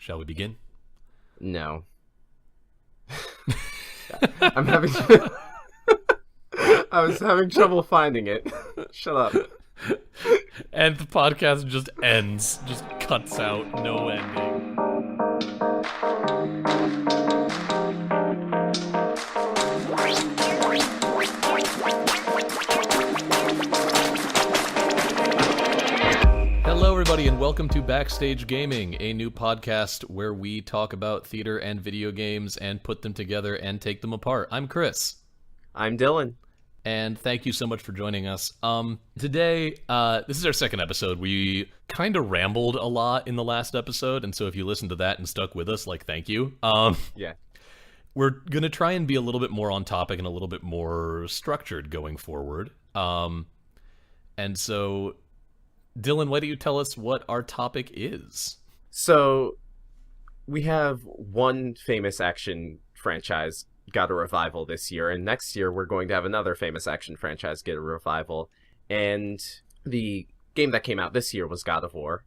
Shall we begin? No. I'm having... I was having trouble finding it. Shut up. And the podcast just ends, just cuts out, no ending. Hello, everybody, and welcome to Backstage Gaming, a new podcast where we talk about theater and video games and put them together and take them apart. I'm Chris. I'm Dylan. And thank you so much for joining us. Today, this is our second episode. We kind of rambled a lot in the last episode, and so if you listened to that and stuck with us, thank you. Yeah. We're going to try and be a little bit more on topic and a little bit more structured going forward. And so, Dylan, why don't you tell us what our topic is? So, we have one famous action franchise got a revival this year, and next year we're going to have another famous action franchise get a revival. And the game that came out this year was God of War,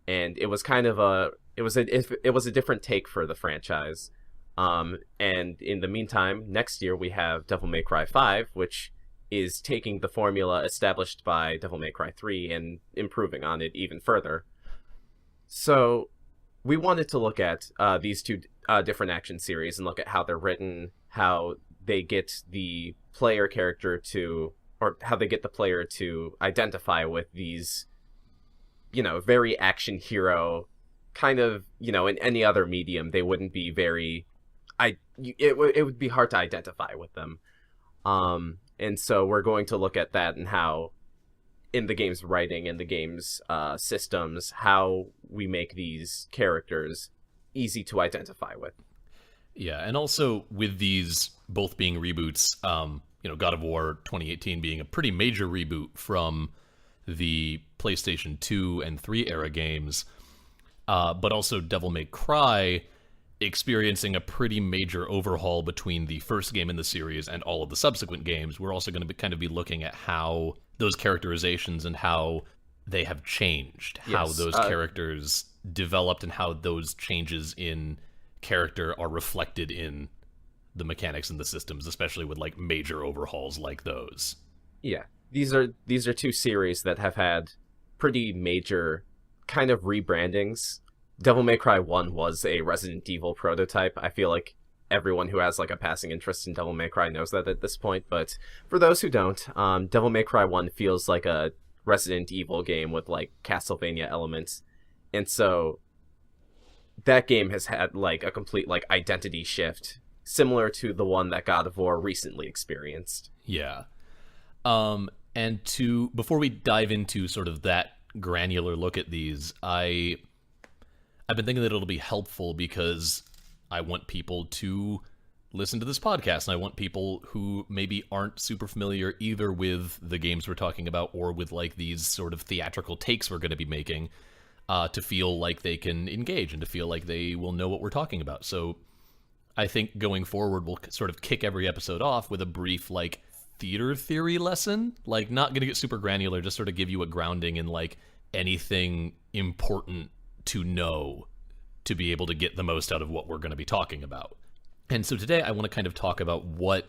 and it was kind of a different take for the franchise. And in the meantime, next year we have Devil May Cry 5, which is taking the formula established by Devil May Cry 3 and improving on it even further. So we wanted to look at these two different action series and look at how they're written, how they get the player character to, or how they get the player to identify with these, very action hero kind of, in any other medium, they wouldn't be very, it would be hard to identify with them. And so we're going to look at that and how in the game's writing and the game's systems, how we make these characters easy to identify with. Yeah, and also with these both being reboots, God of War 2018 being a pretty major reboot from the PlayStation 2 and 3 era games, but also Devil May Cry experiencing a pretty major overhaul between the first game in the series and all of the subsequent games. We're also going to be looking at how those characterizations and how they have changed, how those characters developed and how those changes in character are reflected in the mechanics and the systems, especially with major overhauls like those. Yeah, these are two series that have had pretty major kind of rebrandings. Devil May Cry 1 was a Resident Evil prototype. I feel like everyone who has a passing interest in Devil May Cry knows that at this point, but for those who don't, Devil May Cry 1 feels like a Resident Evil game with Castlevania elements. And so that game has had a complete identity shift, similar to the one that God of War recently experienced. Yeah. And before we dive into sort of that granular look at these, I've been thinking that it'll be helpful because I want people to listen to this podcast, and I want people who maybe aren't super familiar either with the games we're talking about or with these sort of theatrical takes we're going to be making, to feel like they can engage and to feel like they will know what we're talking about. So I think going forward, we'll sort of kick every episode off with a brief theater theory lesson, not going to get super granular, just sort of give you a grounding in anything important to know to be able to get the most out of what we're going to be talking about. And so today I want to kind of talk about what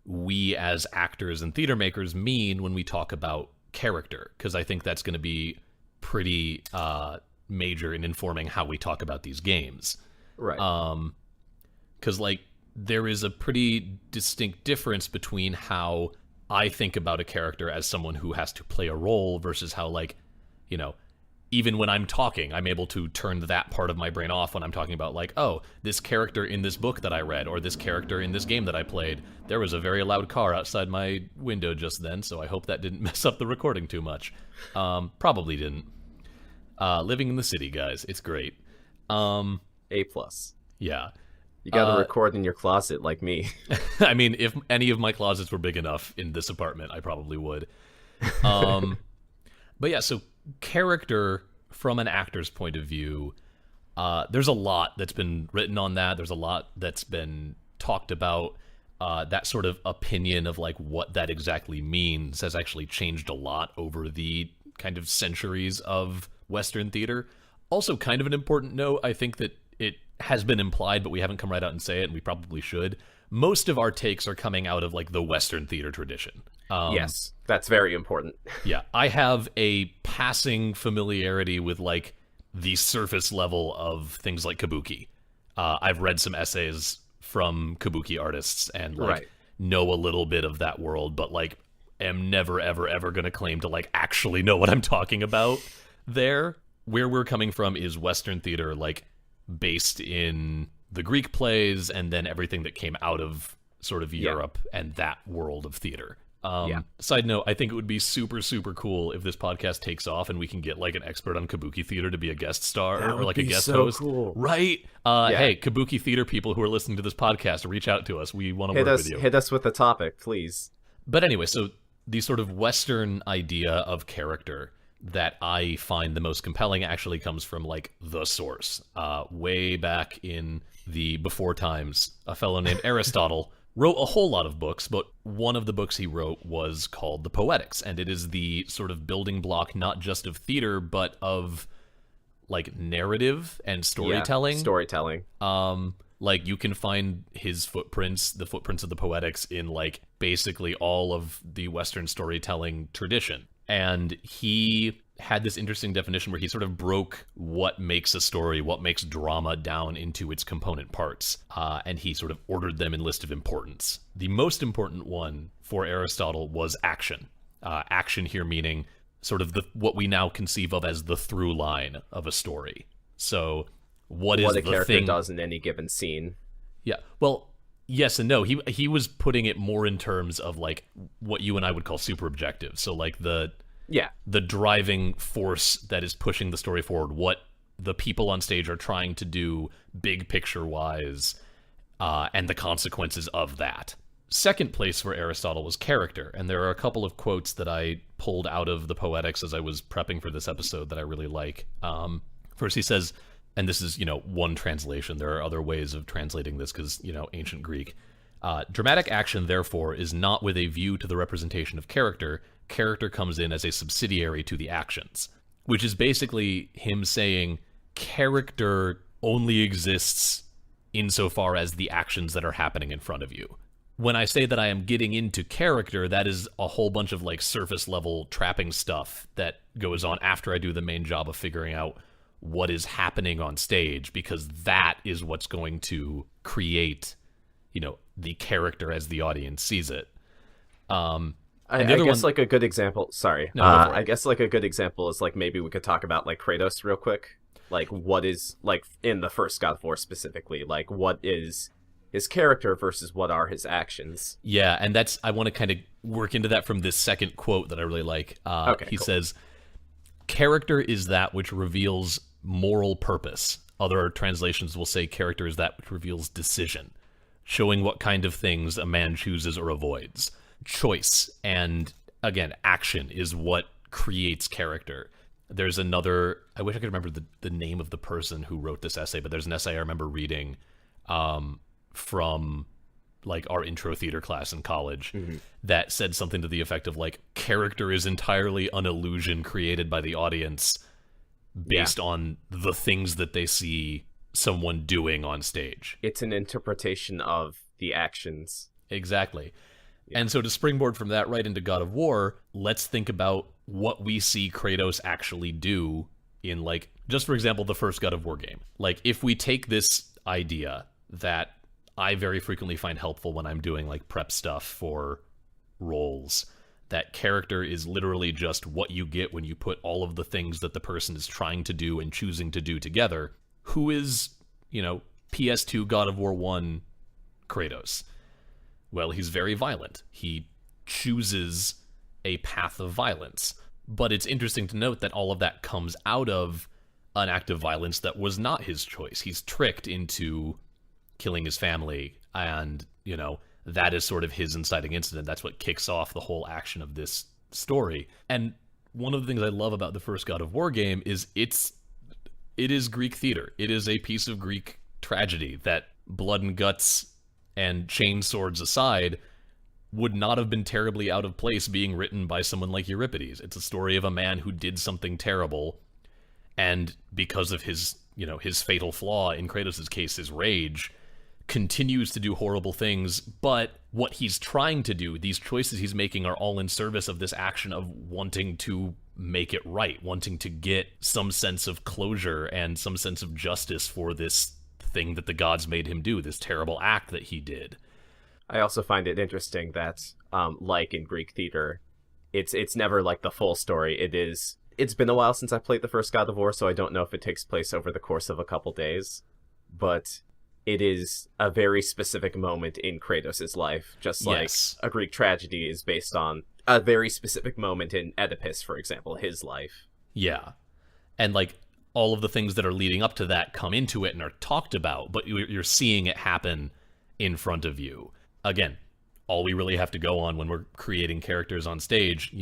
we as actors and theater makers mean when we talk about character, because I think that's going to be pretty major in informing how we talk about these games. Right. Because there is a pretty distinct difference between how I think about a character as someone who has to play a role versus how even when I'm talking, I'm able to turn that part of my brain off when I'm talking about this character in this book that I read or this character in this game that I played. There was a very loud car outside my window just then, so I hope that didn't mess up the recording too much. Probably didn't. Living in the city, guys. It's great. A+. Yeah. You gotta record in your closet like me. I mean, if any of my closets were big enough in this apartment, I probably would. But yeah, so character from an actor's point of view, there's a lot that's been written on that. There's a lot that's been talked about. That sort of opinion of what that exactly means has actually changed a lot over the kind of centuries of Western theater. Also, kind of an important note, I think that it has been implied, but we haven't come right out and say it, and we probably should. Most of our takes are coming out of like the Western theater tradition. Yes, that's very important. Yeah, I have a passing familiarity with like the surface level of things like kabuki. I've read some essays from kabuki artists and like Right. know a little bit of that world, but like am never ever ever going to claim to like actually know what I'm talking about there. Where we're coming from is Western theater, like based in the Greek plays and then everything that came out of sort of Europe and that world of theater. Side note, I think it would be super, super cool if this podcast takes off and we can get like an expert on kabuki theater to be a guest star That or would like a be guest so host. cool. Right? Hey, kabuki theater people who are listening to this podcast, reach out to us. We want to work with you. Hit us with the topic, please. But anyway, so the sort of Western idea of character that I find the most compelling actually comes from like the source. Way back in the before times, a fellow named Aristotle wrote a whole lot of books, but one of the books he wrote was called The Poetics, and it is the sort of building block not just of theater, but of like narrative and storytelling. Yeah, storytelling. Like you can find his footprints, the footprints of the Poetics in like basically all of the Western storytelling tradition. And he had this interesting definition where he sort of broke what makes a story, what makes drama down into its component parts. And he sort of ordered them in list of importance. The most important one for Aristotle was action. Action here meaning sort of what we now conceive of as the through line of a story. So what is a the character thing does in any given scene. Yeah. Well, yes and no. He was putting it more in terms of like what you and I would call super objective. So like the driving force that is pushing the story forward, what the people on stage are trying to do big picture wise, and the consequences of that. Second place for Aristotle was character, and there are a couple of quotes that I pulled out of the Poetics as I was prepping for this episode that I really like. First he says, and this is, one translation. There are other ways of translating this because, ancient Greek. Dramatic action, therefore, is not with a view to the representation of character. Character comes in as a subsidiary to the actions, which is basically him saying character only exists insofar as the actions that are happening in front of you. When I say that I am getting into character, that is a whole bunch of like surface level trapping stuff that goes on after I do the main job of figuring out what is happening on stage, because that is what's going to create, the character as the audience sees it. I guess like a good example. Sorry, No, go for it. I guess like a good example is like maybe we could talk about like Kratos real quick. Like what is like in the first God of War specifically, like what is his character versus what are his actions? Yeah, and I want to kind of work into that from this second quote that I really like. He says, character is that which reveals moral purpose. Other translations will say character is that which reveals decision, showing what kind of things a man chooses or avoids. Choice and, again, action is what creates character. There's another, I wish I could remember the name of the person who wrote this essay, but there's an essay I remember reading from like our intro theater class in college that said something to the effect of like, character is entirely an illusion created by the audience based on the things that they see someone doing on stage. It's an interpretation of the actions. Exactly. Yeah. And so to springboard from that right into God of War, let's think about what we see Kratos actually do in, like, just for example, the first God of War game. Like, if we take this idea that I very frequently find helpful when I'm doing, like, prep stuff for roles, that character is literally just what you get when you put all of the things that the person is trying to do and choosing to do together. Who is, PS2 God of War 1 Kratos? Well, he's very violent. He chooses a path of violence. But it's interesting to note that all of that comes out of an act of violence that was not his choice. He's tricked into killing his family, and, that is sort of his inciting incident. That's what kicks off the whole action of this story. And one of the things I love about the first God of War game is it is Greek theater. It is a piece of Greek tragedy that blood and guts and chain swords aside would not have been terribly out of place being written by someone like Euripides. It's a story of a man who did something terrible, and because of his his fatal flaw, in Kratos' case, his rage, continues to do horrible things, but what he's trying to do, these choices he's making, are all in service of this action of wanting to make it right, wanting to get some sense of closure and some sense of justice for this thing that the gods made him do, this terrible act that he did. I also find it interesting that, like in Greek theater, it's never like the full story. It's been a while since I played the first God of War, so I don't know if it takes place over the course of a couple days, but it is a very specific moment in Kratos' life, just like a Greek tragedy is based on a very specific moment in Oedipus, for example, his life. Yeah. And like all of the things that are leading up to that come into it and are talked about, but you're seeing it happen in front of you. Again, all we really have to go on when we're creating characters on stage,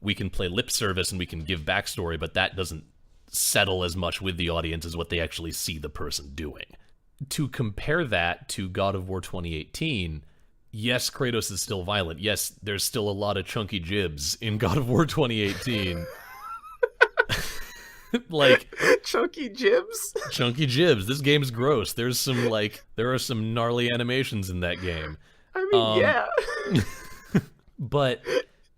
we can play lip service and we can give backstory, but that doesn't settle as much with the audience as what they actually see the person doing. To compare that to God of War 2018, yes, Kratos is still violent. Yes, there's still a lot of chunky jibs in God of War 2018. Like chunky jibs? Chunky jibs. This game's gross. There are some gnarly animations in that game. I mean, yeah. But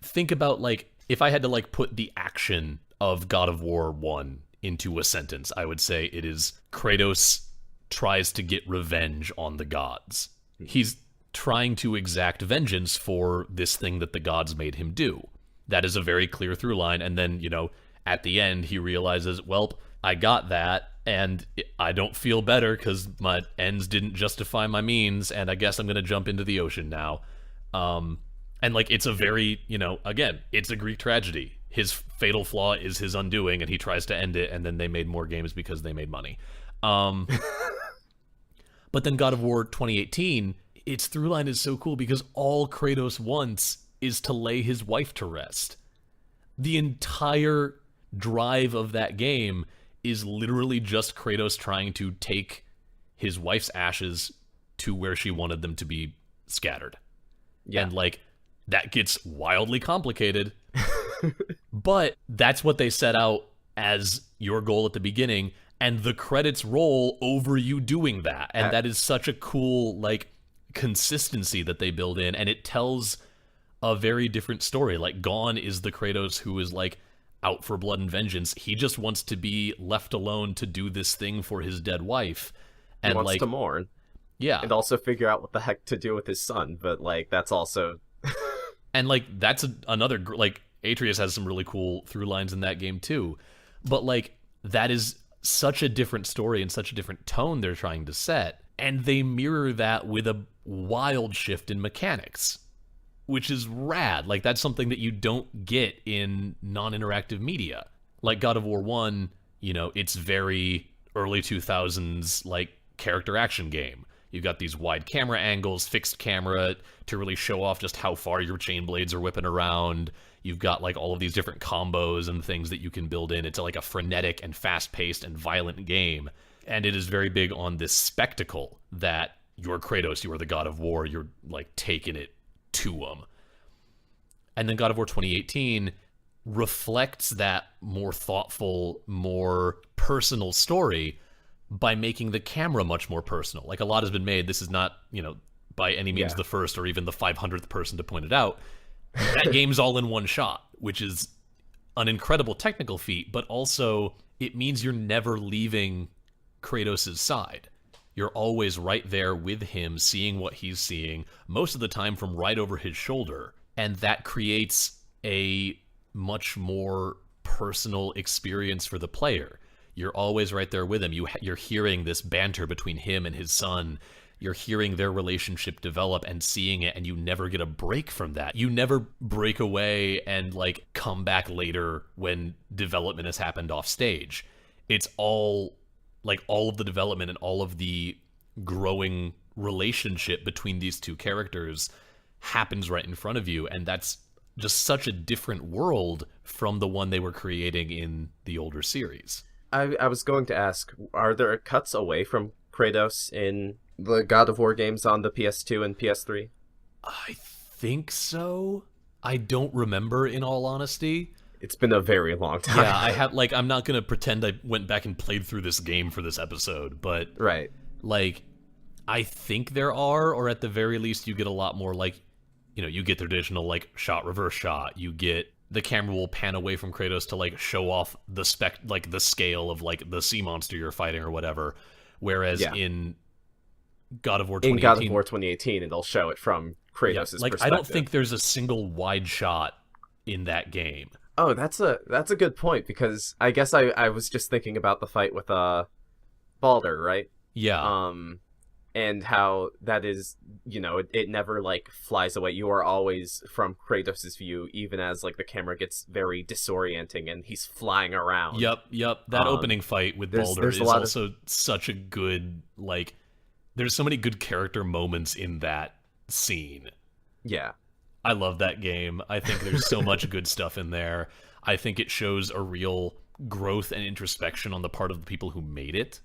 think about, if I had to, put the action of God of War 1 into a sentence, I would say it is Kratos tries to get revenge on the gods. He's trying to exact vengeance for this thing that the gods made him do. That is a very clear through line, and then, at the end, he realizes, well, I got that, and I don't feel better because my ends didn't justify my means, and I guess I'm going to jump into the ocean now. And, it's a very, again, it's a Greek tragedy. His fatal flaw is his undoing, and he tries to end it, and then they made more games because they made money. But then God of War 2018, its through line is so cool because all Kratos wants is to lay his wife to rest. The entire drive of that game is literally just Kratos trying to take his wife's ashes to where she wanted them to be scattered. Yeah. And that gets wildly complicated. But that's what they set out as your goal at the beginning, and the credits roll over you doing that. And that is such a cool consistency that they build in, and it tells a very different story. Gone is the Kratos who is out for blood and vengeance. He just wants to be left alone to do this thing for his dead wife. And he wants to mourn. Yeah. And also figure out what the heck to do with his son, but that's also and that's another Atreus has some really cool through lines in that game too. But that is such a different story and such a different tone they're trying to set, and they mirror that with a wild shift in mechanics, which is rad. That's something that you don't get in non-interactive media. God of War 1, it's very early 2000s character action game. You've got these wide camera angles, fixed camera to really show off just how far your chain blades are whipping around. You've got all of these different combos and things that you can build in. It's a frenetic and fast-paced and violent game. And it is very big on this spectacle that you're Kratos, you are the God of War, you're taking it to them. And then God of War 2018 reflects that more thoughtful, more personal story by making the camera much more personal. A lot has been made. This is not, by any means the first or even the 500th person to point it out. That game's all in one shot, which is an incredible technical feat, but also it means you're never leaving Kratos' side. You're always right there with him, seeing what he's seeing, most of the time from right over his shoulder. And that creates a much more personal experience for the player. You're always right there with him. You're hearing this banter between him and his son. You're hearing their relationship develop and seeing it, and you never get a break from that. You never break away and come back later when development has happened off stage. It's all all of the development and all of the growing relationship between these two characters happens right in front of you, and that's just such a different world from the one they were creating in the older series. I was going to ask, are there cuts away from Kratos in the God of War games on the PS2 and PS3? I think so. I don't remember, in all honesty. It's been a very long time. Yeah, I have like I'm not gonna pretend I went back and played through this game for this episode, but Right. like I think there are, or at the very least you get a lot more like, you get the traditional like shot reverse shot. You get the camera will pan away from Kratos to like show off the like the scale of like the sea monster you're fighting or whatever. Whereas in God of War 2018, in God of War 2018, it'll show it from Kratos' like perspective. I don't think there's a single wide shot in that game. Oh, that's a good point, because I guess I was just thinking about the fight with Baldur, right? Yeah. And how that is, it never like flies away. You are always from Kratos' view, even as like the camera gets very disorienting and he's flying around. Yep. That opening fight with Baldur is also such a good like. There's so many good character moments in that scene. Yeah. I love that game. I think there's so much good stuff in there. I think it shows a real growth and introspection on the part of the people who made it.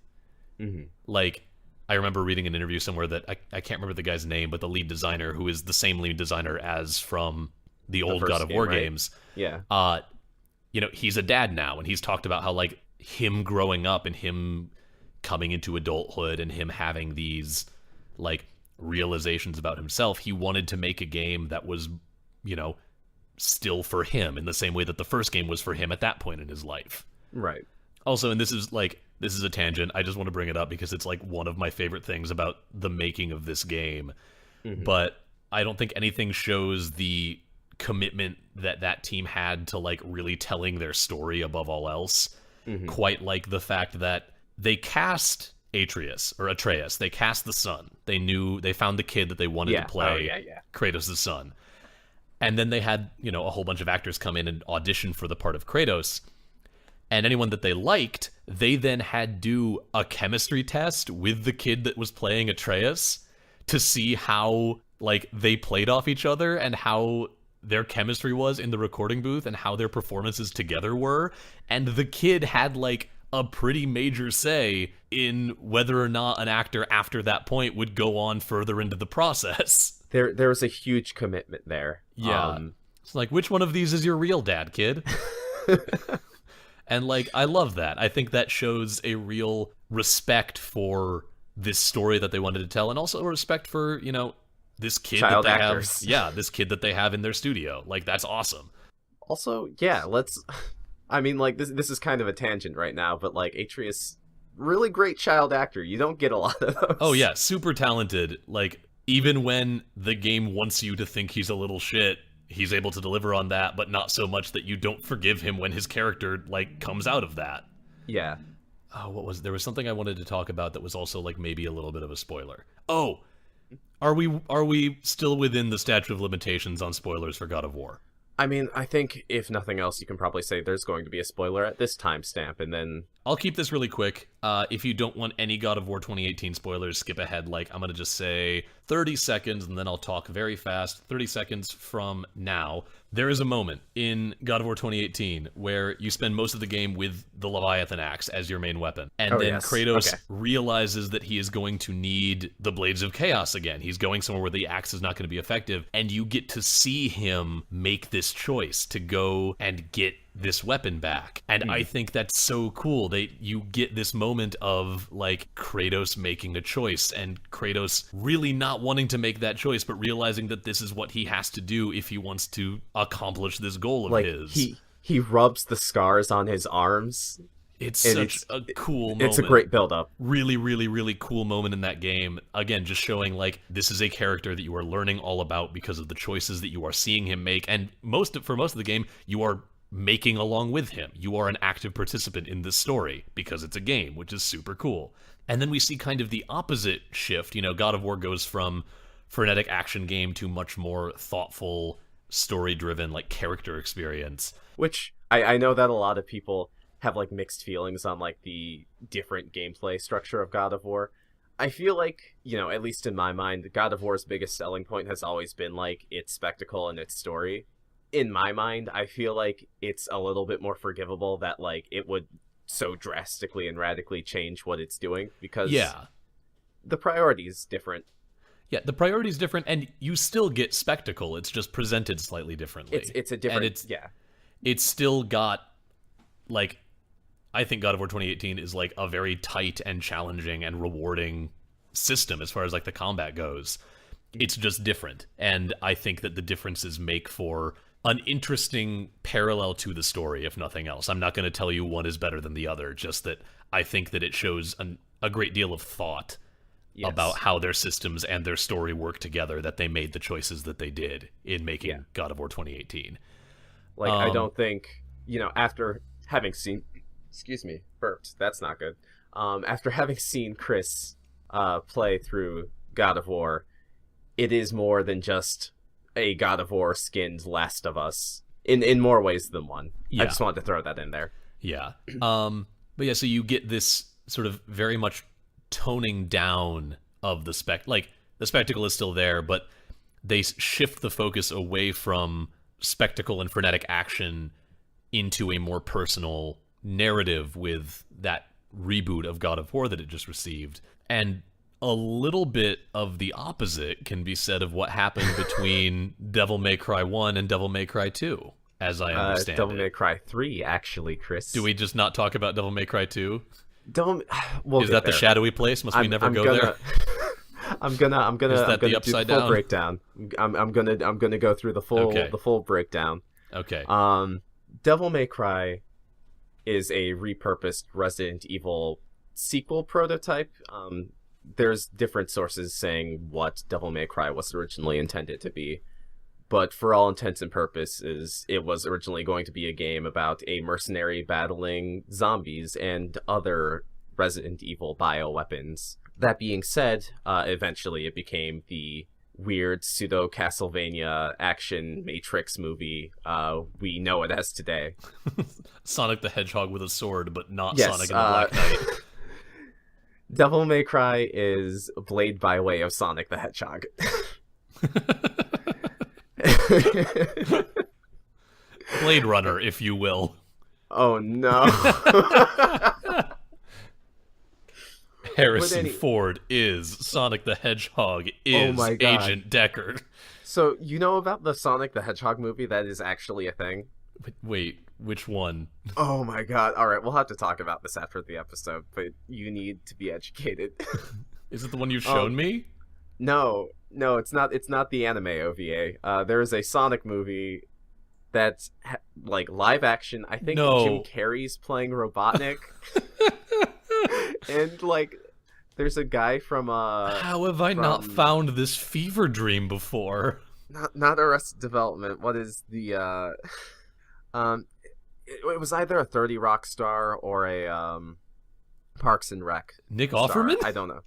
Mm-hmm. Like, I remember reading an interview somewhere that I can't remember the guy's name, but the lead designer, who is the same lead designer as from the old God of War games. Yeah. He's a dad now, and he's talked about how like him growing up and him coming into adulthood and him having these like realizations about himself, he wanted to make a game that was, still for him in the same way that the first game was for him at that point in his life. Right. Also, and this is a tangent, I just want to bring it up because it's like one of my favorite things about the making of this game. Mm-hmm. But I don't think anything shows the commitment that team had to like really telling their story above all else. Mm-hmm. Quite like the fact that they cast Atreus. They cast the son. They found the kid that they wanted to play Kratos' son. And then they had, a whole bunch of actors come in and audition for the part of Kratos. And anyone that they liked, they then had do a chemistry test with the kid that was playing Atreus to see how like they played off each other and how their chemistry was in the recording booth and how their performances together were. And the kid had like a pretty major say in whether or not an actor after that point would go on further into the process. There was a huge commitment there. Yeah. It's like, which one of these is your real dad, kid? And like, I love that. I think that shows a real respect for this story that they wanted to tell, and also a respect for, this kid child that they actors. have. Yeah, this kid that they have in their studio. Like, that's awesome. Also, yeah, I mean, like, this is kind of a tangent right now, but like Atreus, really great child actor. You don't get a lot of those. Oh yeah, super talented. Like, even when the game wants you to think he's a little shit, he's able to deliver on that, but not so much that you don't forgive him when his character like comes out of that. Yeah. Oh, there was something I wanted to talk about that was also like maybe a little bit of a spoiler. Oh, are we still within the statute of limitations on spoilers for God of War? I mean, I think if nothing else, you can probably say there's going to be a spoiler at this timestamp, and then I'll keep this really quick. If you don't want any God of War 2018 spoilers, skip ahead. Like, I'm going to just say 30 seconds, and then I'll talk very fast. 30 seconds from now. There is a moment in God of War 2018 where you spend most of the game with the Leviathan axe as your main weapon. And Kratos realizes that he is going to need the Blades of Chaos again. He's going somewhere where the axe is not going to be effective. And you get to see him make this choice to go and get this weapon back. And I think that's so cool that you get this moment of like Kratos making a choice and Kratos really not wanting to make that choice, but realizing that this is what he has to do if he wants to accomplish this goal of his. He rubs the scars on his arms. It's such a cool moment. It's a great build-up. Really, really, really cool moment in that game. Again, just showing like this is a character that you are learning all about because of the choices that you are seeing him make, and for most of the game you are making along with him. You are an active participant in this story because it's a game, which is super cool. And then we see kind of the opposite shift. God of War goes from frenetic action game to much more thoughtful, story-driven, like character experience. Which I know that a lot of people have like mixed feelings on like the different gameplay structure of God of War. I feel like, at least in my mind, God of War's biggest selling point has always been like its spectacle and its story. In my mind, I feel like it's a little bit more forgivable that like it would so drastically and radically change what it's doing, because the priority is different. Yeah, the priority is different, and you still get spectacle. It's just presented slightly differently. It's a different, it's still got, like, I think God of War 2018 is like a very tight and challenging and rewarding system as far as like the combat goes. It's just different, and I think that the differences make for an interesting parallel to the story, if nothing else. I'm not going to tell you one is better than the other, just that I think that it shows a great deal of thought about how their systems and their story work together, that they made the choices that they did in making God of War 2018. Like, I don't think, after having seen... Excuse me, burped. That's not good. After having seen Chris play through God of War, it is more than just a God of War skinned Last of Us in more ways than one. I just wanted to throw that in there. Yeah. But yeah, so you get this sort of very much toning down of the the spectacle is still there, but they shift the focus away from spectacle and frenetic action into a more personal narrative with that reboot of God of War that it just received. And a little bit of the opposite can be said of what happened between Devil May Cry 1 and Devil May Cry 2, as I understand Devil May Cry 3, actually, Chris. Do we just not talk about Devil May Cry 2? Is that the shadowy place? Must we never go there? I'm gonna do the full breakdown. I'm gonna go through the full breakdown. Okay. Devil May Cry is a repurposed Resident Evil sequel prototype. There's different sources saying what Devil May Cry was originally intended to be, but for all intents and purposes, it was originally going to be a game about a mercenary battling zombies and other Resident Evil bioweapons. That being said, eventually it became the weird pseudo-Castlevania action Matrix movie we know it as today. Sonic the Hedgehog with a sword, but not Sonic and the Black Knight. Devil May Cry is Blade by way of Sonic the Hedgehog. Blade Runner, if you will. Oh, no. Harrison Ford is Sonic the Hedgehog is Agent Deckard. So, you know about the Sonic the Hedgehog movie that is actually a thing? Wait, which one? Oh my god. Alright, we'll have to talk about this after the episode, but you need to be educated. Is it the one you've shown me? No, it's not. It's not the anime OVA. There is a Sonic movie that's like live action. I think Jim Carrey's playing Robotnik. And like there's a guy from How have I not found this fever dream before? Not Arrested Development. What is the it was either a 30 Rock star or a Parks and Rec. Nick star. Offerman? I don't know.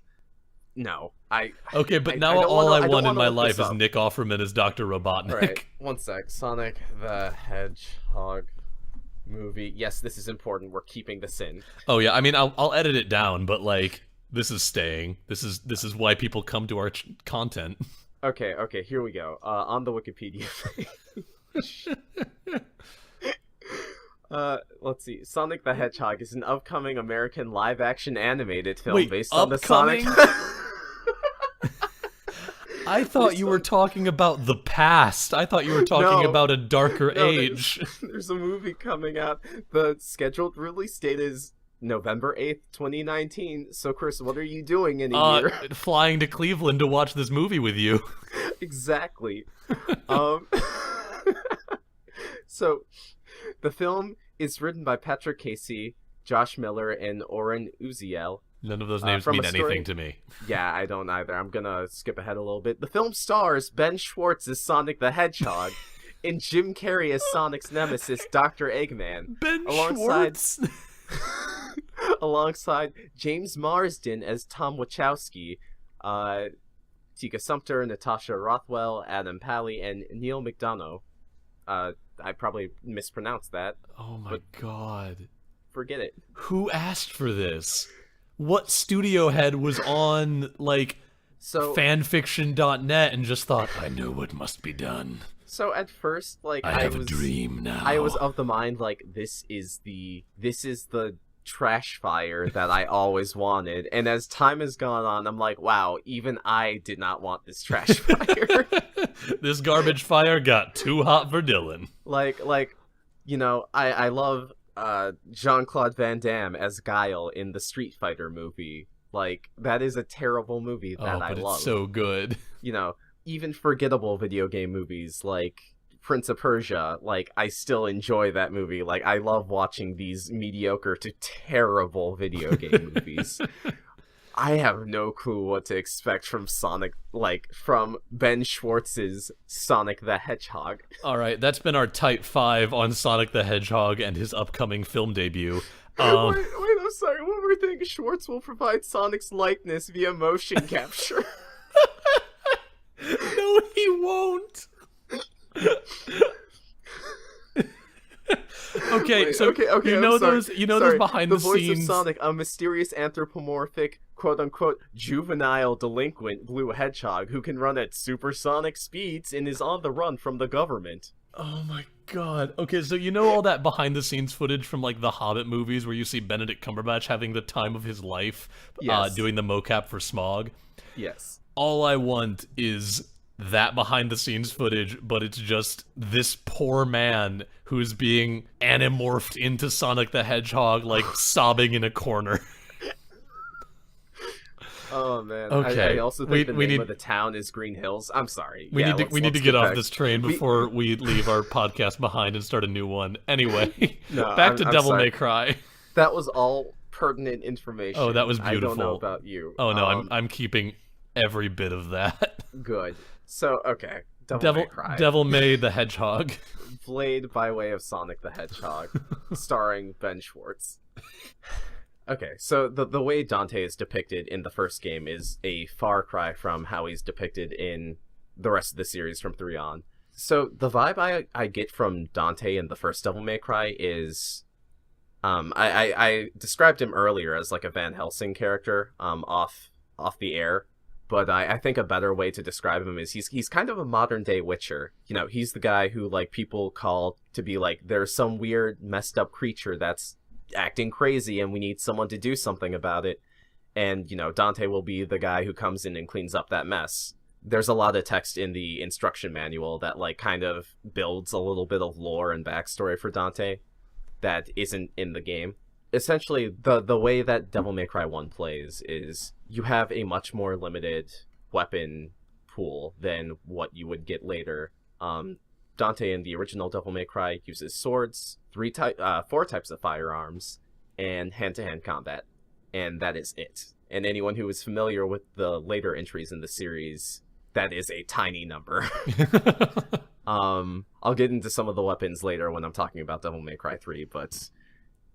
No, Okay, but now all I want in my life is Nick Offerman as Dr. Robotnik. Right, one sec. Sonic the Hedgehog movie. Yes, this is important. We're keeping this in. Oh yeah, I mean I'll edit it down, but like this is staying. This is why people come to our content. Okay, here we go. On the Wikipedia page. Let's see. Sonic the Hedgehog is an upcoming American live-action animated film based on the Sonic... I thought you were talking about the past. I thought you were talking about a darker age. There's a movie coming out. The scheduled release date is November 8th, 2019. So, Chris, what are you doing in a year? Flying to Cleveland to watch this movie with you. Exactly. So, the film is written by Patrick Casey, Josh Miller, and Oren Uziel. None of those names mean anything to me. Yeah, I don't either. I'm gonna skip ahead a little bit. The film stars Ben Schwartz as Sonic the Hedgehog and Jim Carrey as Sonic's nemesis, Dr. Eggman. Ben Schwartz! Alongside James Marsden as Tom Wachowski, Tika Sumpter, Natasha Rothwell, Adam Pally, and Neil McDonough. I probably mispronounced that. Oh my god. Forget it. Who asked for this? What studio head was on, like, fanfiction.net and just thought, I know what must be done. So at first, like, I have a dream now. I was of the mind, like, this is the trash fire that I always wanted. And as time has gone on, I'm like, wow, even I did not want this trash fire. This garbage fire got too hot for Dylan. Like I love Jean-Claude Van Damme as Guile in the Street Fighter movie. Like, that is a terrible movie Oh, that I but it's love. so good. You know, even forgettable video game movies like Prince of Persia, like, I still enjoy that movie. Like, I love watching these mediocre to terrible video game movies. I have no clue what to expect from from Ben Schwartz's Sonic the Hedgehog. All right, that's been our type 5 on Sonic the Hedgehog and his upcoming film debut. Wait, I'm sorry. One more thing. Schwartz will provide Sonic's likeness via motion capture. No, he won't. Okay, Wait, so okay, you know I'm sorry. those Sorry. those behind the voice scenes. of Sonic, a mysterious anthropomorphic, quote-unquote, juvenile delinquent blue hedgehog who can run at supersonic speeds and is on the run from the government. Oh my god. Okay, so you know all that behind the scenes footage from like the Hobbit movies where you see Benedict Cumberbatch having the time of his life Yes. doing the mocap for Smog? Yes. All I want is that behind the scenes footage, but it's just this poor man who's being animorphed into Sonic the Hedgehog, like sobbing in a corner. Oh man. Okay. I also think We the name need- of the town is Green Hills. I'm sorry. We Yeah, need let's to get off back. this train before we leave our podcast behind and start a new one. Anyway, No, back to I'm Devil sorry. May Cry. That was all pertinent information. Oh, that was I don't know beautiful. about you. Oh no, I'm keeping every bit of that. Good. So, okay. Devil May Cry. Devil May the Hedgehog. Played by way of Sonic the Hedgehog, starring Ben Schwartz. Okay, so the way Dante is depicted in the first game is a far cry from how he's depicted in the rest of the series from 3 on. So the vibe I get from Dante in the first Devil May Cry is... I described him earlier as like a Van Helsing character off the air, but I think a better way to describe him is he's kind of a modern day Witcher. He's the guy who like people call to be like, there's some weird messed up creature that's acting crazy and we need someone to do something about it. And Dante will be the guy who comes in and cleans up that mess. There's a lot of text in the instruction manual that like kind of builds a little bit of lore and backstory for Dante that isn't in the game. Essentially, the way that Devil May Cry 1 plays is you have a much more limited weapon pool than what you would get later. Dante in the original Devil May Cry uses swords, 4 types of firearms, and hand-to-hand combat, and that is it. And anyone who is familiar with the later entries in the series, that is a tiny number. I'll get into some of the weapons later when I'm talking about Devil May Cry 3, but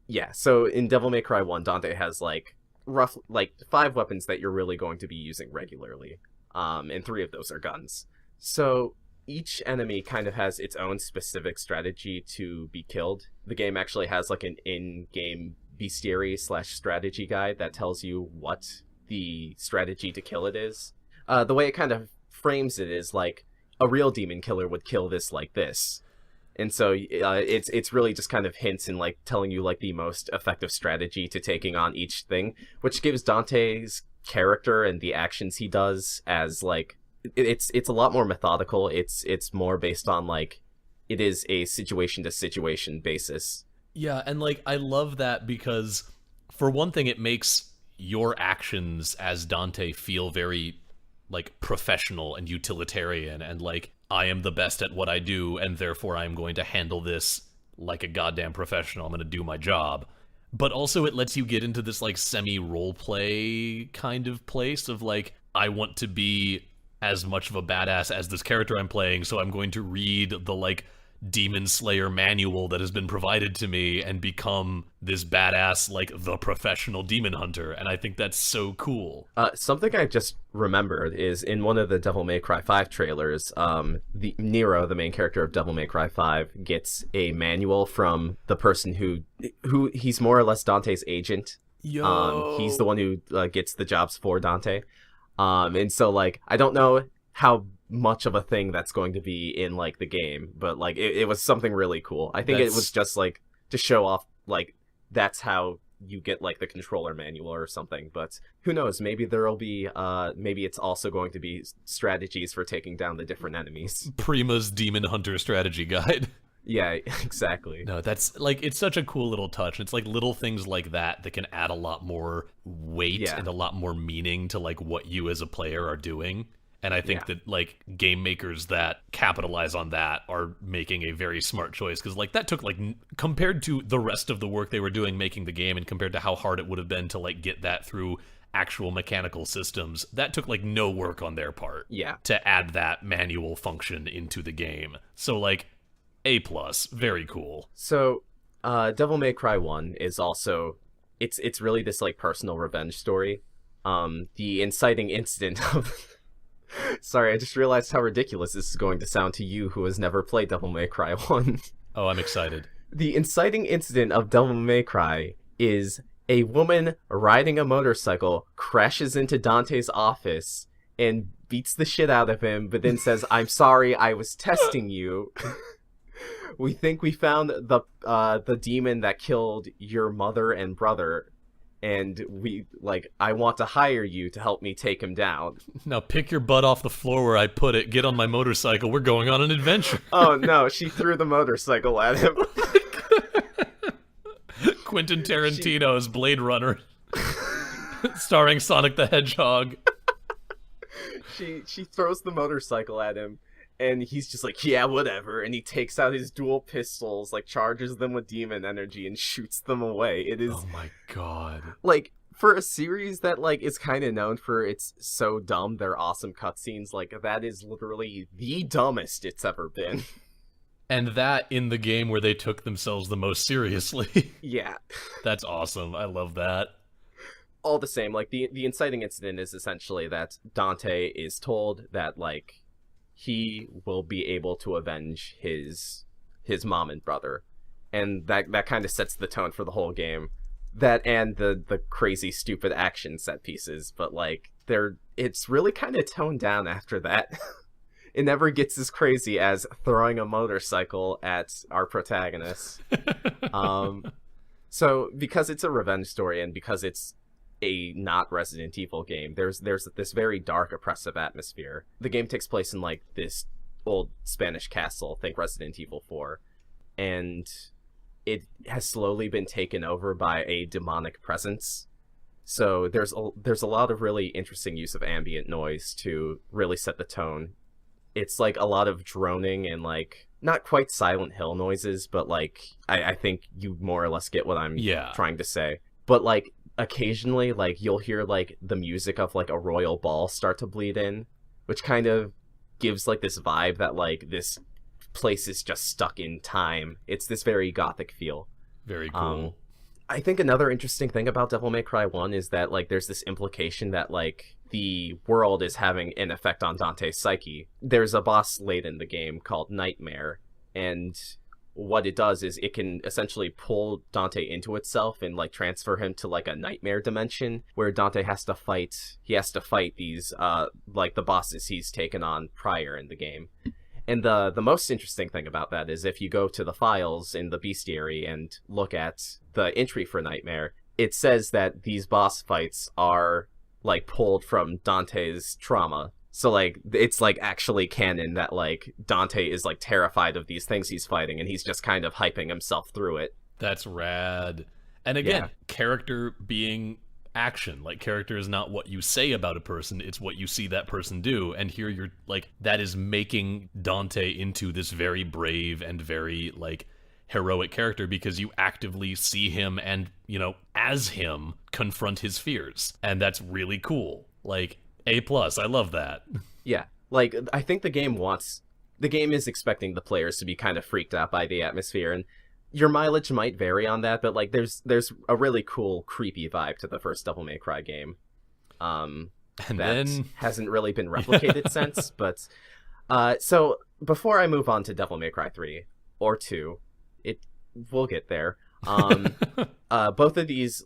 yeah, so in Devil May Cry 1, Dante has like 5 weapons that you're really going to be using regularly, and 3 of those are guns. So each enemy kind of has its own specific strategy to be killed. The game actually has like an in-game bestiary / strategy guide that tells you what the strategy to kill it is. The way it kind of frames it is like a real demon killer would kill this like this. And so it's really just kind of hints and like telling you like the most effective strategy to taking on each thing, which gives Dante's character and the actions he does as like it's a lot more methodical. It's more based on like it is a situation to situation basis. Yeah, and like I love that because for one thing it makes your actions as Dante feel very like professional and utilitarian and like I am the best at what I do and therefore I'm going to handle this like a goddamn professional. I'm going to do my job. But also it lets you get into this like semi-roleplay kind of place of like I want to be as much of a badass as this character I'm playing, so I'm going to read the like Demon Slayer manual that has been provided to me and become this badass like the professional demon hunter, and I think that's so cool. Something I just remembered is in one of the Devil May Cry 5 trailers, the Nero, the main character of Devil May Cry 5, gets a manual from the person who he's more or less Dante's agent. Yo. He's the one who gets the jobs for Dante. And so like I don't know how much of a thing that's going to be in like the game, but like it was something really cool. I think it was just like to show off like that's how you get like the controller manual or something, but who knows, maybe there'll be maybe it's also going to be strategies for taking down the different enemies. Prima's demon hunter strategy guide. Yeah, exactly. No, that's like it's such a cool little touch. It's like little things like that that can add a lot more weight Yeah, and a lot more meaning to like what you as a player are doing. And I think yeah, that like game makers that capitalize on that are making a very smart choice because like that took like compared to the rest of the work they were doing making the game and compared to how hard it would have been to like get that through actual mechanical systems, that took like no work on their part yeah. to add that manual function into the game. So like A plus, very cool. So, Devil May Cry 1 is also it's really this like personal revenge story. The inciting incident of Sorry, I just realized how ridiculous this is going to sound to you who has never played Devil May Cry 1. Oh, I'm excited. The inciting incident of Devil May Cry is a woman riding a motorcycle crashes into Dante's office and beats the shit out of him, but then says, "I'm sorry, I was testing you. We think we found the demon that killed your mother and brother, and I want to hire you to help me take him down." Now pick your butt off the floor where I put it, get on my motorcycle, we're going on an adventure. Oh no, she threw the motorcycle at him. Quentin Tarantino's Blade Runner, starring Sonic the Hedgehog. She throws the motorcycle at him, and he's just like, "Yeah, whatever," and he takes out his dual pistols, like charges them with demon energy and shoots them away. It is Oh my god. like, for a series that like is kind of known for it's so dumb they're awesome cutscenes, like that is literally the dumbest it's ever been. And that in the game where they took themselves the most seriously. Yeah. That's awesome. I love that. All the same, like the inciting incident is essentially that Dante is told that like he will be able to avenge his mom and brother, and that kind of sets the tone for the whole game. That and the crazy stupid action set pieces, but like it's really kind of toned down after that. It never gets as crazy as throwing a motorcycle at our protagonist. So because it's a revenge story and because it's a not Resident Evil game, there's this very dark, oppressive atmosphere. The game takes place in like this old Spanish castle, think Resident Evil 4, and it has slowly been taken over by a demonic presence. So there's a lot of really interesting use of ambient noise to really set the tone. It's like a lot of droning and like not quite Silent Hill noises, but like I think you more or less get what I'm trying to say. But like occasionally like you'll hear like the music of like a royal ball start to bleed in, which kind of gives like this vibe that like this place is just stuck in time. It's this very gothic feel. Very cool. I think another interesting thing about Devil May Cry 1 is that like there's this implication that like the world is having an effect on Dante's psyche. There's a boss late in the game called Nightmare, and what it does is it can essentially pull Dante into itself and like transfer him to like a nightmare dimension where Dante has to fight these like the bosses he's taken on prior in the game. And the most interesting thing about that is if you go to the files in the bestiary and look at the entry for Nightmare, it says that these boss fights are like pulled from Dante's trauma. So like it's like actually canon that like Dante is like terrified of these things he's fighting and he's just kind of hyping himself through it. That's rad. And again, character being action. Like character is not what you say about a person, it's what you see that person do. And here you're like that is making Dante into this very brave and very like heroic character because you actively see him and, you know, as him confront his fears. And that's really cool. Like A+, I love that. Yeah. Like I think the game is expecting the players to be kind of freaked out by the atmosphere, and your mileage might vary on that, but like there's a really cool creepy vibe to the first Devil May Cry game. And that then hasn't really been replicated since, but so before I move on to Devil May Cry 3 or 2, we'll get there. Both of these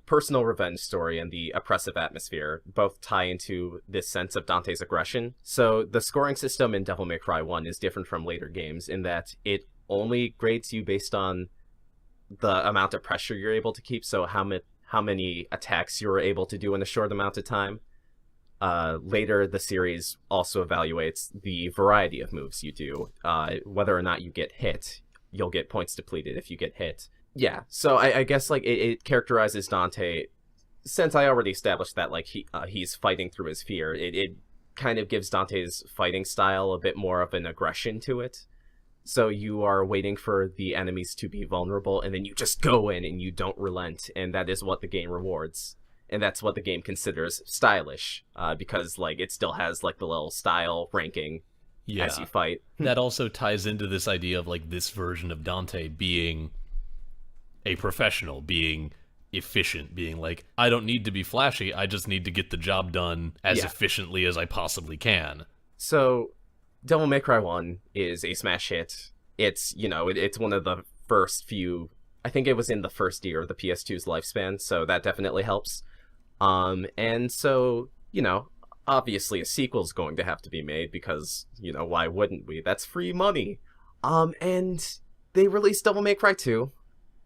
personal revenge story and the oppressive atmosphere both tie into this sense of Dante's aggression. So the scoring system in Devil May Cry 1 is different from later games in that it only grades you based on the amount of pressure you're able to keep, so how many attacks you're able to do in a short amount of time. Later, the series also evaluates the variety of moves you do, whether or not you get hit. you'll get points depleted if you get hit. Yeah, so I guess like it characterizes Dante. Since I already established that like he's fighting through his fear, it kind of gives Dante's fighting style a bit more of an aggression to it. So you are waiting for the enemies to be vulnerable, and then you just go in and you don't relent, and that is what the game rewards. And that's what the game considers stylish, because like it still has like the little style ranking as you fight. That also ties into this idea of like this version of Dante being a professional, being efficient, being like, I don't need to be flashy, I just need to get the job done as efficiently as I possibly can. So Devil May Cry 1 is a smash hit. It's, you know, it's one of the first few, I think it was in the first year of the PS2's lifespan, so that definitely helps. And so, you know, obviously a sequel's going to have to be made because, you know, why wouldn't we? That's free money. And they released Devil May Cry 2.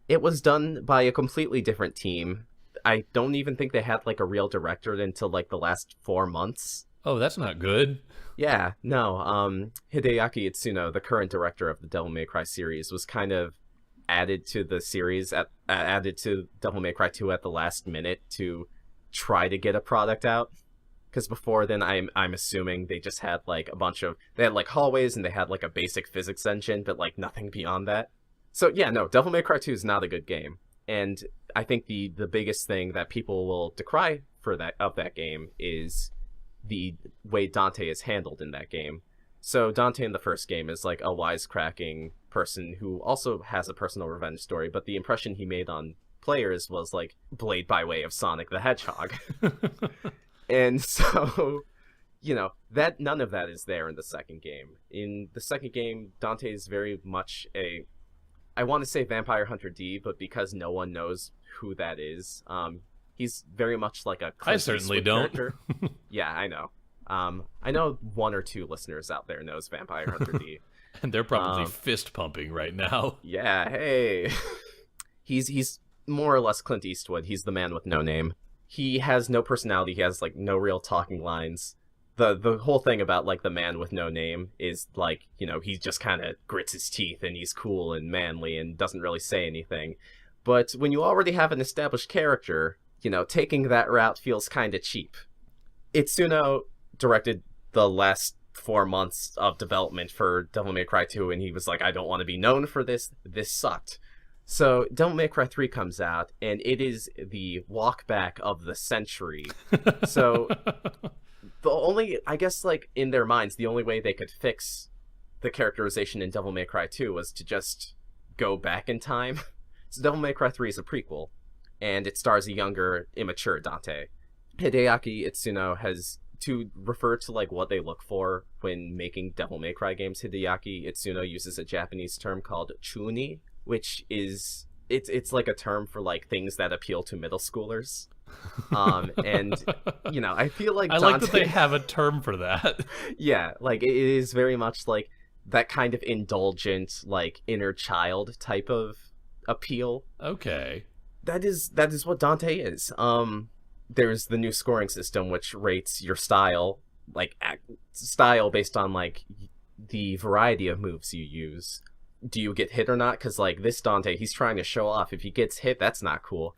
It was done by a completely different team. I don't even think they had like a real director until like the last 4 months. Oh, that's not good. Yeah, no. Hideaki Itsuno, the current director of the Devil May Cry series, was kind of added to the series, added to Devil May Cry 2 at the last minute to try to get a product out. Because before then, I'm assuming they just had like a bunch of, they had like hallways and they had like a basic physics engine, but like nothing beyond that. So yeah, no, Devil May Cry 2 is not a good game. And I think the biggest thing that people will decry for that game is the way Dante is handled in that game. So Dante in the first game is like a wisecracking person who also has a personal revenge story, but the impression he made on players was like Blade by way of Sonic the Hedgehog. And so, you know, that none of that is there in the second game. In the second game, Dante is very much I want to say Vampire Hunter D, but because no one knows who that is, he's very much like a I certainly don't. Yeah, I know. I know 1 or 2 listeners out there knows Vampire Hunter D. And they're probably fist pumping right now. Yeah, hey. He's more or less Clint Eastwood. He's the man with no name. He has no personality. He has like no real talking lines. The whole thing about like the man with no name is like, you know, he just kind of grits his teeth and he's cool and manly and doesn't really say anything. But when you already have an established character, you know, taking that route feels kind of cheap. Itsuno directed the last 4 months of development for Devil May Cry 2, and he was like, I don't want to be known for this. This sucked. So Devil May Cry 3 comes out, and it is the walk back of the century. So the only, I guess, like, in their minds, the only way they could fix the characterization in Devil May Cry 2 was to just go back in time. So Devil May Cry 3 is a prequel, and it stars a younger, immature Dante. Hideaki Itsuno has, to refer to like what they look for when making Devil May Cry games, Hideaki Itsuno uses a Japanese term called chuni, which is it's like a term for like things that appeal to middle schoolers. And you know, I feel like Dante, I like that they have a term for that. Yeah, like it is very much like that kind of indulgent, like inner child type of appeal. Okay. That is what Dante is. There's the new scoring system which rates your style, like style based on like the variety of moves you use. Do you get hit or not? Because like this Dante, he's trying to show off. If he gets hit, that's not cool.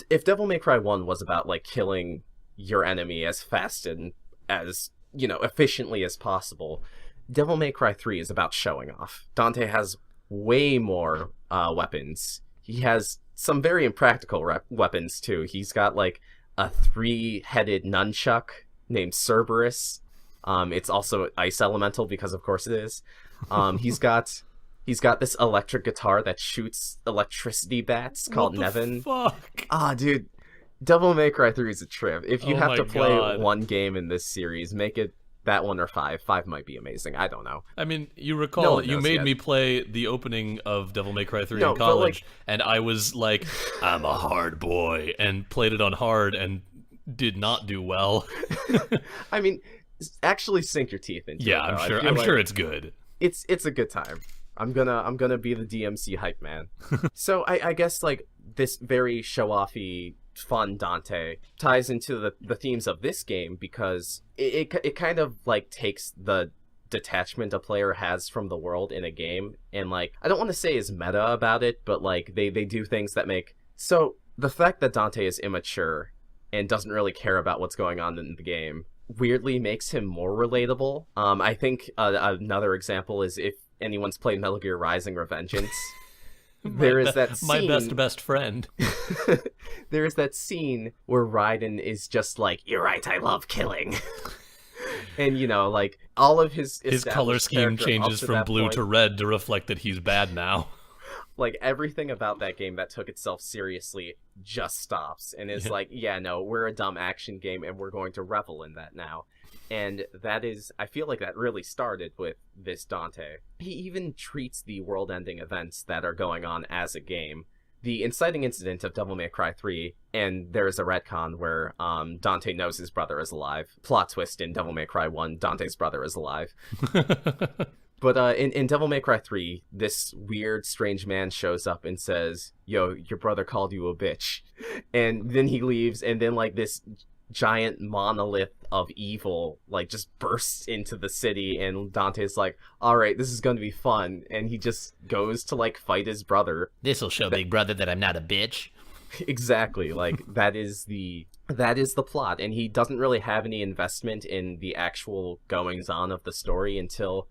If Devil May Cry 1 was about like killing your enemy as fast and as, you know, efficiently as possible, Devil May Cry 3 is about showing off. Dante has way more weapons. He has some very impractical weapons too. He's got like a 3-headed nunchuck named Cerberus. It's also ice elemental because of course it is. He's got this electric guitar that shoots electricity bats called Nevin. Fuck? Dude, Devil May Cry 3 is a trip. If you have to play God. one game in this series, make it that one or 5. 5 might be amazing. I don't know. I mean, you recall you made me play the opening of Devil May Cry 3 in college, and I was like, I'm a hard boy, and played it on hard and did not do well. I mean, actually sink your teeth into it. Yeah, I'm sure it's good. It's a good time. I'm gonna be the DMC hype man. So I guess like this very show-offy, fun Dante ties into the themes of this game because it kind of like takes the detachment a player has from the world in a game, and like I don't want to say is meta about it, but like they do things that make so the fact that Dante is immature and doesn't really care about what's going on in the game weirdly makes him more relatable. I think another example is if anyone's played Metal Gear Rising: Revengeance. There is that scene, my best friend. There is that scene where Raiden is just like, "You're right, I love killing." And, you know, like, all of his color scheme changes from blue to red to reflect that he's bad now. Like, everything about that game that took itself seriously just stops and is like, yeah, no, we're a dumb action game and we're going to revel in that now. And that is, I feel like that really started with this Dante. He even treats the world-ending events that are going on as a game. The inciting incident of Devil May Cry 3, and there's a retcon where Dante knows his brother is alive. Plot twist in Devil May Cry 1, Dante's brother is alive. But in Devil May Cry 3, this weird, strange man shows up and says, "Yo, your brother called you a bitch." And then he leaves, and then, like, this giant monolith of evil, like, just bursts into the city, and Dante's like, "Alright, this is gonna be fun." And he just goes to, like, fight his brother. This'll show big brother that I'm not a bitch. Exactly, like, that is the plot, and he doesn't really have any investment in the actual goings-on of the story until,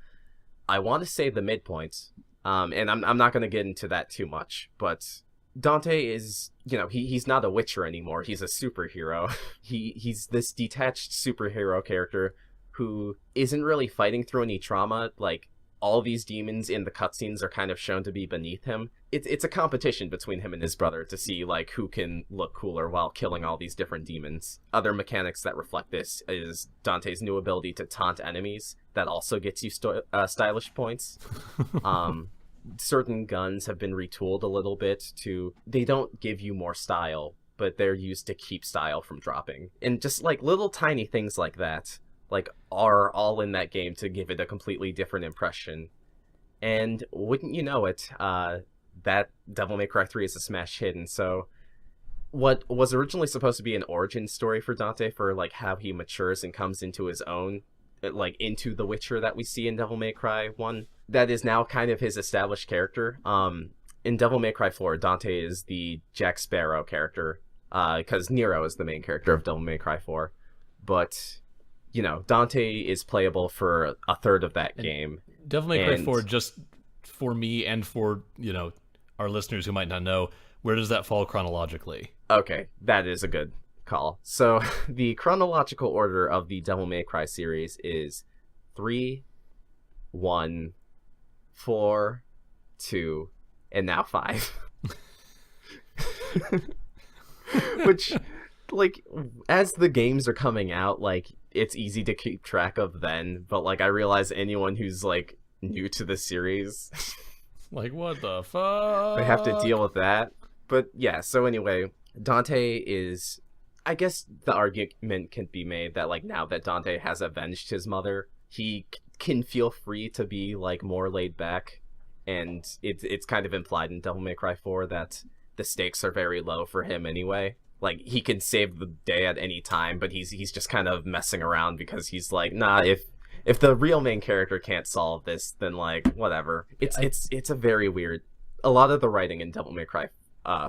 I want to say, the midpoint. And I'm not going to get into that too much, but Dante is, you know, he's not a Witcher anymore. He's a superhero. He's this detached superhero character who isn't really fighting through any trauma. Like, all these demons in the cutscenes are kind of shown to be beneath him. It's a competition between him and his brother to see, like, who can look cooler while killing all these different demons. Other mechanics that reflect this is Dante's new ability to taunt enemies. That also gets you stylish points. Certain guns have been retooled a little bit to... They don't give you more style, but they're used to keep style from dropping. And just, like, little tiny things like that, like, are all in that game to give it a completely different impression. And wouldn't you know it, that Devil May Cry 3 is a smash hit, and so what was originally supposed to be an origin story for Dante, for, like, how he matures and comes into his own, like, into the Witcher that we see in Devil May Cry 1, that is now kind of his established character. In Devil May Cry 4, Dante is the Jack Sparrow character, because Nero is the main character of Devil May Cry 4, but, you know, Dante is playable for a third of that game. Devil May Cry 4, just for me and for, you know, our listeners who might not know, where does that fall chronologically? Okay, that is a good call. So, the chronological order of the Devil May Cry series is 3, 1, 4, 2, and now 5. Which, like, as the games are coming out, like, it's easy to keep track of then, but, like, I realize anyone who's, like, new to the series... Like, what the fuck? They have to deal with that. But, yeah, so anyway, Dante is... I guess the argument can be made that, like, now that Dante has avenged his mother, he can feel free to be, like, more laid back. And it's kind of implied in Devil May Cry 4 that the stakes are very low for him anyway. Like, he can save the day at any time, but he's just kind of messing around because he's like, nah, if the real main character can't solve this, then, like, whatever. It's a very weird... A lot of the writing in Devil May Cry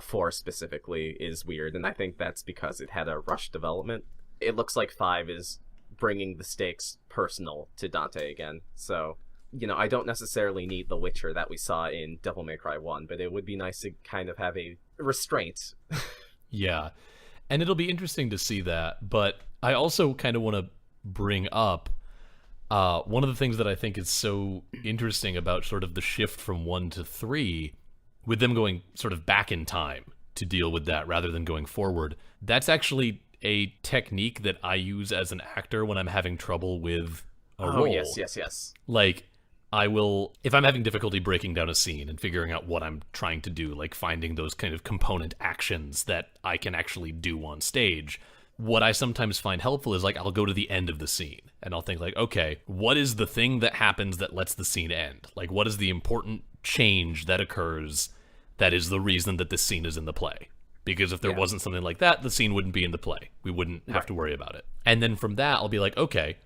4 specifically is weird, and I think that's because it had a rushed development. It looks like 5 is bringing the stakes personal to Dante again. So, you know, I don't necessarily need the Witcher that we saw in Devil May Cry 1, but it would be nice to kind of have a restraint. Yeah, and it'll be interesting to see that, but I also kind of want to bring up one of the things that I think is so interesting about sort of the shift from 1 to 3, with them going sort of back in time to deal with that rather than going forward. That's actually a technique that I use as an actor when I'm having trouble with a role. Oh, yes. Like, I will, if I'm having difficulty breaking down a scene and figuring out what I'm trying to do, like finding those kind of component actions that I can actually do on stage, what I sometimes find helpful is, like, I'll go to the end of the scene and I'll think, like, okay, what is the thing that happens that lets the scene end? Like, what is the important change that occurs that is the reason that this scene is in the play? Because if there wasn't something like that, the scene wouldn't be in the play. We wouldn't have to worry about it. And then from that, I'll be like, okay,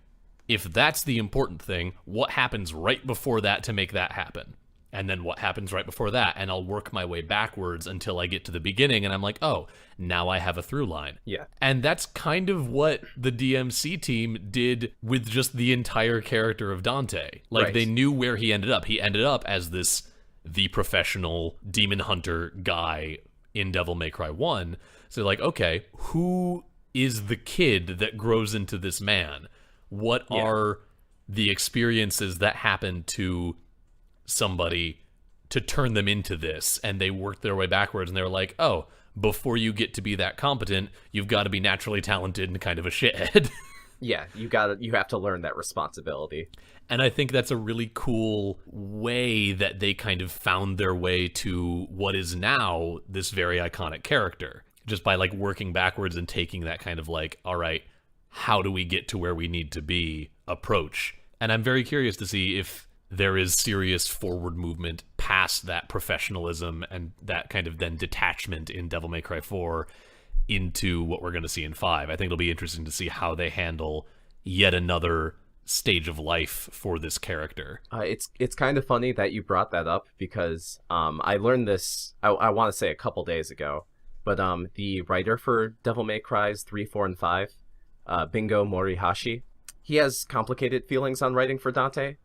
if that's the important thing, what happens right before that to make that happen? And then what happens right before that? And I'll work my way backwards until I get to the beginning, and I'm like, oh, now I have a through line. Yeah. And that's kind of what the DMC team did with just the entire character of Dante. Like, Right. they knew where he ended up. He ended up as the professional demon hunter guy in Devil May Cry 1. So, like, okay, who is the kid that grows into this man? What are the experiences that happen to somebody to turn them into this? And they worked their way backwards, and they were like, oh, before you get to be that competent, you've got to be naturally talented and kind of a shithead. Yeah, you have to learn that responsibility. And I think that's a really cool way that they kind of found their way to what is now this very iconic character, just by like working backwards and taking that kind of like, all right, how do we get to where we need to be approach. And I'm very curious to see if there is serious forward movement past that professionalism and that kind of then detachment in Devil May Cry 4 into what we're going to see in 5. I think it'll be interesting to see how they handle yet another stage of life for this character. It's kind of funny that you brought that up because I learned this, I want to say a couple days ago, but the writer for Devil May Cry's 3, 4, and 5, Bingo Morihashi, he has complicated feelings on writing for Dante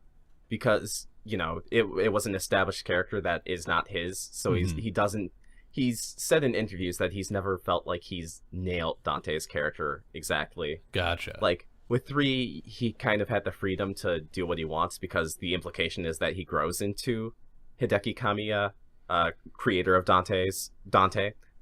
because, you know, it was an established character that is not his, so he's said in interviews that he's never felt like he's nailed Dante's character exactly. Gotcha. Like, with 3, he kind of had the freedom to do what he wants because the implication is that he grows into Hideki Kamiya, creator of Dante,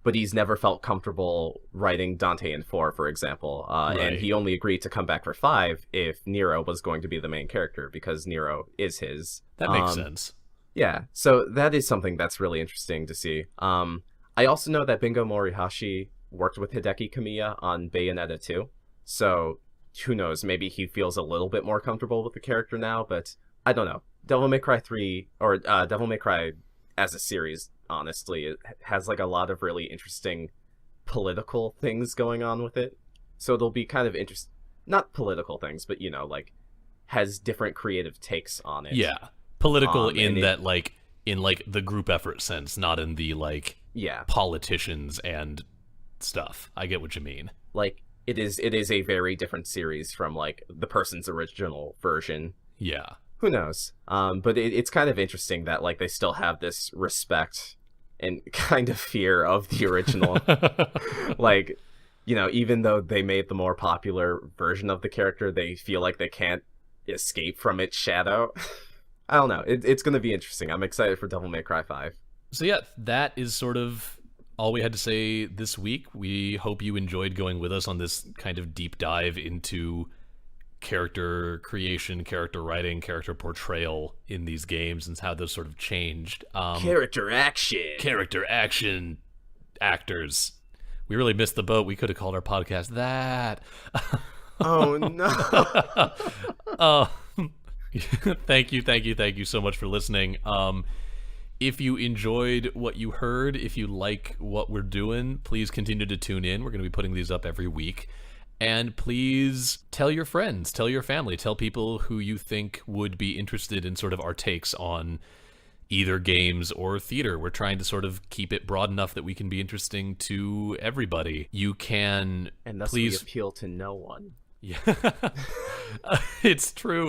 but he's never felt comfortable writing Dante in 4, for example. Right. And he only agreed to come back for 5 if Nero was going to be the main character because Nero is his. That makes sense. Yeah, so that is something that's really interesting to see. I also know that Bingo Morihashi worked with Hideki Kamiya on Bayonetta 2, so who knows, maybe he feels a little bit more comfortable with the character now, but I don't know. Devil May Cry 3, or Devil May Cry as a series, honestly, it has like a lot of really interesting political things going on with it, so it'll be kind of interesting, not political things, but, you know, like, has different creative takes on it. Yeah. Political in that, like, in like the group effort sense, not in the like politicians and stuff. I get what you mean. Like, it is a very different series from like the person's original version. Yeah. Who knows? But it's kind of interesting that like they still have this respect and kind of fear of the original. Like, you know, even though they made the more popular version of the character, they feel like they can't escape from its shadow. I don't know. It's going to be interesting. I'm excited for Devil May Cry 5. So yeah, that is sort of all we had to say this week. We hope you enjoyed going with us on this kind of deep dive into character creation, character writing, character portrayal in these games and how those sort of changed. Character action. Actors. We really missed the boat. We could have called our podcast that. Oh, no. Thank you so much for listening. If you enjoyed what you heard, if you like what we're doing, please continue to tune in. We're going to be putting these up every week. And please tell your friends, tell your family, tell people who you think would be interested in sort of our takes on either games or theater. We're trying to sort of keep it broad enough that we can be interesting to everybody. You can, and thus please we appeal to no one. Yeah, it's true.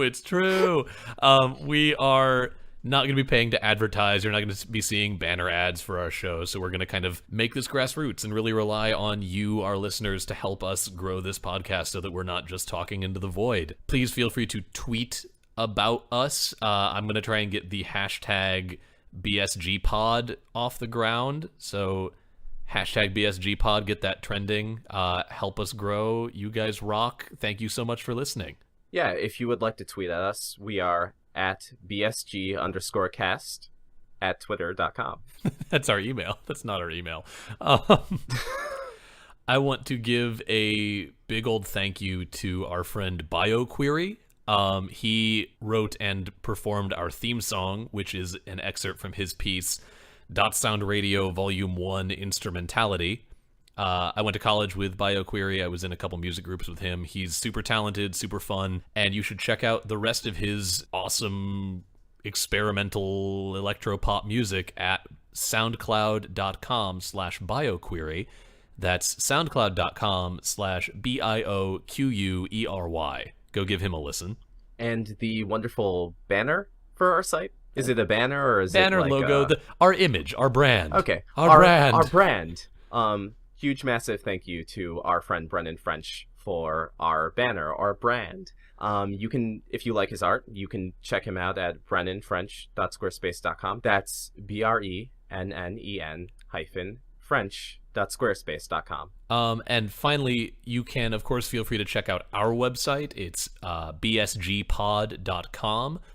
We are not going to be paying to advertise. You're not going to be seeing banner ads for our show. So we're going to kind of make this grassroots and really rely on you, our listeners, to help us grow this podcast so that we're not just talking into the void. Please feel free to tweet about us. I'm going to try and get the hashtag BSGpod off the ground. So hashtag BSGpod, get that trending. Help us grow. You guys rock. Thank you so much for listening. Yeah, if you would like to tweet at us, we are at BSG_cast at twitter.com. That's our email. That's not our email. I want to give a big old thank you to our friend BioQuery. He wrote and performed our theme song, which is an excerpt from his piece, Dot Sound Radio Volume 1 Instrumentality. I went to college with BioQuery. I was in a couple music groups with him. He's super talented, super fun, and you should check out the rest of his awesome experimental electropop music at soundcloud.com/BioQuery. That's soundcloud.com/BIOQUERY. Go give him a listen. And the wonderful banner for our site. Is it a banner or is banner, it like logo, our image, our brand. Okay. Our brand. Our brand. Huge, massive thank you to our friend Brennan French for our banner, our brand. You can, if you like his art, you can check him out at brennenfrench.squarespace.com. That's BRENNEN-French.squarespace.com. And finally, you can, of course, feel free to check out our website. It's bsgpod.com.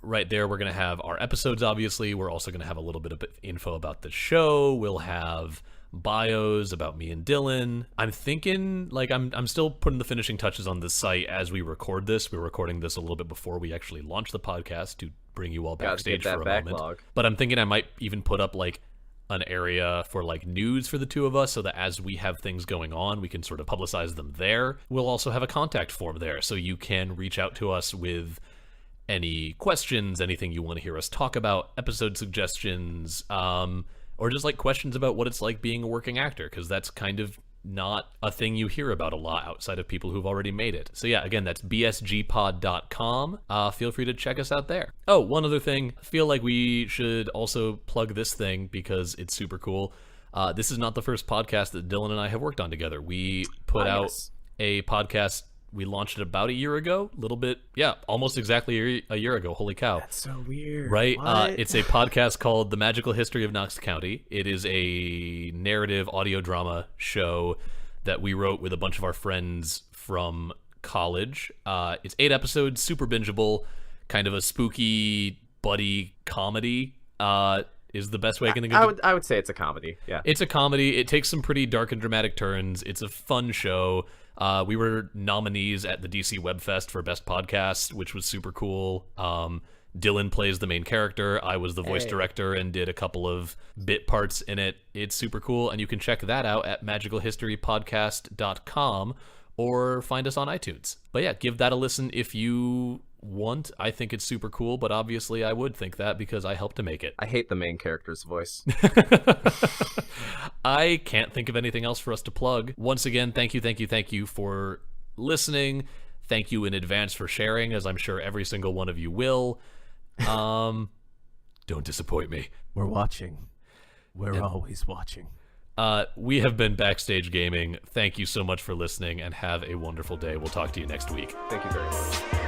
Right there, we're going to have our episodes, obviously. We're also going to have a little bit of info about the show. We'll have bios about me and Dylan. I'm thinking, like, I'm still putting the finishing touches on this site as we record this. We're recording this a little bit before we actually launch the podcast to bring you all backstage for a moment. But I'm thinking I might even put up, like, an area for like news for the two of us so that as we have things going on, we can sort of publicize them there. We'll also have a contact form there so you can reach out to us with any questions, anything you want to hear us talk about, episode suggestions, or just like questions about what it's like being a working actor, because that's kind of not a thing you hear about a lot outside of people who've already made it. So yeah, again, that's bsgpod.com. Feel free to check us out there. Oh, one other thing. I feel like we should also plug this thing because it's super cool. This is not the first podcast that Dylan and I have worked on together. We put out a podcast. We launched it about a year ago, a little bit, almost exactly a year ago. Holy cow. That's so weird. Right? It's a podcast called The Magical History of Knox County. It is a narrative audio drama show that we wrote with a bunch of our friends from college. It's 8 episodes, super bingeable, kind of a spooky buddy comedy. Is the best way I can think of it. I would say it's a comedy, yeah. It's a comedy. It takes some pretty dark and dramatic turns. It's a fun show. We were nominees at the DC Web Fest for Best Podcast, which was super cool. Dylan plays the main character. I was the voice director and did a couple of bit parts in it. It's super cool, and you can check that out at magicalhistorypodcast.com or find us on iTunes. But yeah, give that a listen if you want. I think it's super cool, but obviously I would think that because I helped to make it. I hate the main character's voice. I can't think of anything else for us to plug. Once again, thank you for listening. Thank you in advance for sharing, as I'm sure every single one of you will. Don't disappoint me. We're watching. We're always watching. We have been Backstage Gaming. Thank you so much for listening, and have a wonderful day. We'll talk to you next week. Thank you very much.